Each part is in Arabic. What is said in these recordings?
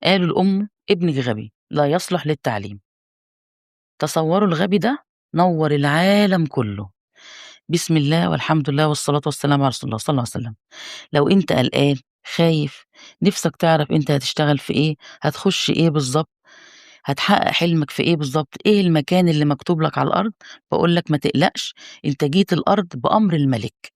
قالوا لأمه: "ابنِك غبي، لا يصلح للتعليم." تصوّروا الغبي ده نوّر العالم كلّه. بسم الله والحمد لله والصلاة والسلام على رسول الله صلى الله عليه وسلم. لو أنت قلقان، خايف، نِفْسك تعرف أنت هتشتغل في إيه، هتخُش إيه بالضبط، هتحقق حلمك في إيه بالضبط، إيه المكان اللي مكتوب لك على الأرض، باقول لك ما تقلقش، أنت جيت الأرض بأمر الملك.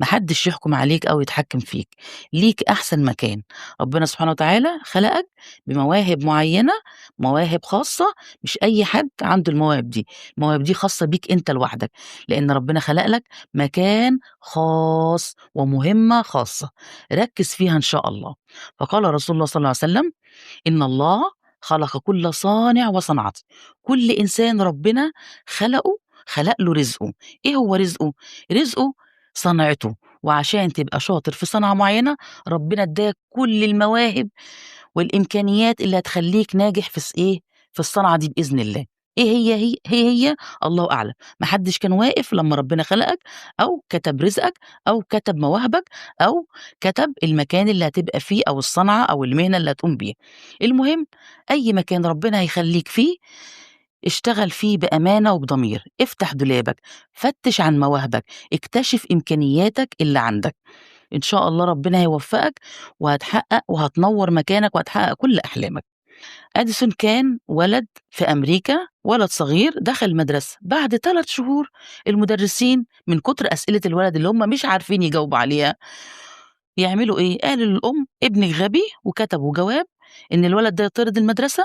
ما حدش يحكم عليك أو يتحكم فيك، ليك أحسن مكان. ربنا سبحانه وتعالى خلقك بمواهب معيّنة، مواهب خاصة، مش أي حد عنده المواهب دي، المواهب دي خاصة بيك أنت لوحدك، لإن ربنا خلق لك مكان خاص ومهمة خاصة، ركّز فيها إن شاء الله. فقال رسول الله صلى الله عليه وسلم: "إن الله خلق كل صانع وصنعة." كل إنسان ربنا خلقه، خلق له رزقه. إيه هو رزقه؟ رزقه صنعته، وعشان تبقى شاطر في صنعة معينة ربنا اداك كل المواهب والإمكانيات اللي هتخلّيك ناجح في الصنعة دي بإذن الله. إيه هي؟ الله أعلم. ما حدش كان واقف لمّا ربنا خلقك أو كتب رزقك أو كتب مواهبك أو كتب المكان اللي هتبقى فيه أو الصنعة أو المهنة اللي هتقوم بيها. المهم أي مكان ربنا هيخلّيك فيه، اشتغل فيه بأمانة وبضمير، افتح دولابك، فتش عن مواهبك، اكتشف إمكانياتك اللي عندك. إن شاء الله ربنا هيوفقك وهتحقق وهتنوّر مكانك وهتحقق كل أحلامك. أديسون كان ولد في أمريكا، ولد صغير دخل المدرسة، بعد 3 شهور المدرسين من كتر أسئلة الولد اللي هم مش عارفين يجاوبوا عليها، يعملوا إيه؟ قالوا للأم: "ابنِك غبي." وكتبوا جواب إن الولد ده يطرد المدرسة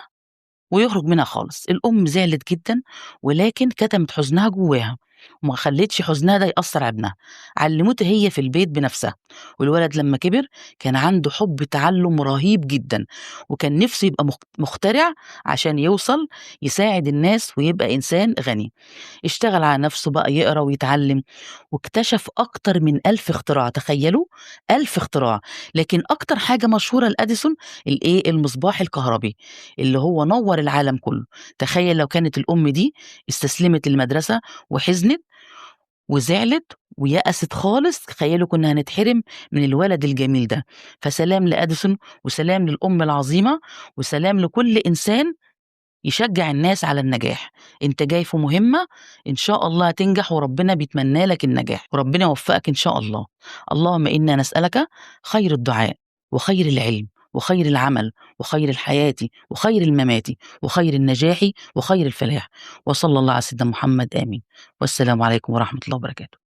ويخرج منها خالص. الأم زعلت جدًا، ولكن كتمت حزنها جواها، وما خلّتش حزنها ده يأثّر على ابنها، علّمته هي في البيت بنفسها. والولد لمّا كبر كان عنده حُب تعلُّم رهيب جدًا، وكان نِفْسه يبقى مخترع عشان يوصل يساعد الناس ويبقى إنسان غني. اشتغل على نفسه بقى يقرا ويتعلم، واكتشف أكتر من 1000 اختراع، تخيّلوا! 1000 اختراع، لكن أكتر حاجة مشهورة لأديسون المصباح الكهربي، اللي هو نوّر العالم كلّه. تخيّل لو كانت الأم دي استسلمت للمدرسة وحزنت وزعلت ويأست خالص، تخيّلوا كنا هنتحرم من الولد الجميل ده. فسلام لأديسون، وسلام للأم العظيمة، وسلام لكل إنسان يشجّع الناس على النجاح. أنت جاي في مهمة، إن شاء الله هتنجح وربنا بيتمنّى لك النجاح، وربنا يوفقك إن شاء الله. اللهم إنا نسألك خير الدعاء وخير العلم وخير العمل وخير الحياة وخير الممات وخير النجاح وخير الفلاح. وصلى الله على سيدنا محمد آمين. والسلام عليكم ورحمة الله وبركاته.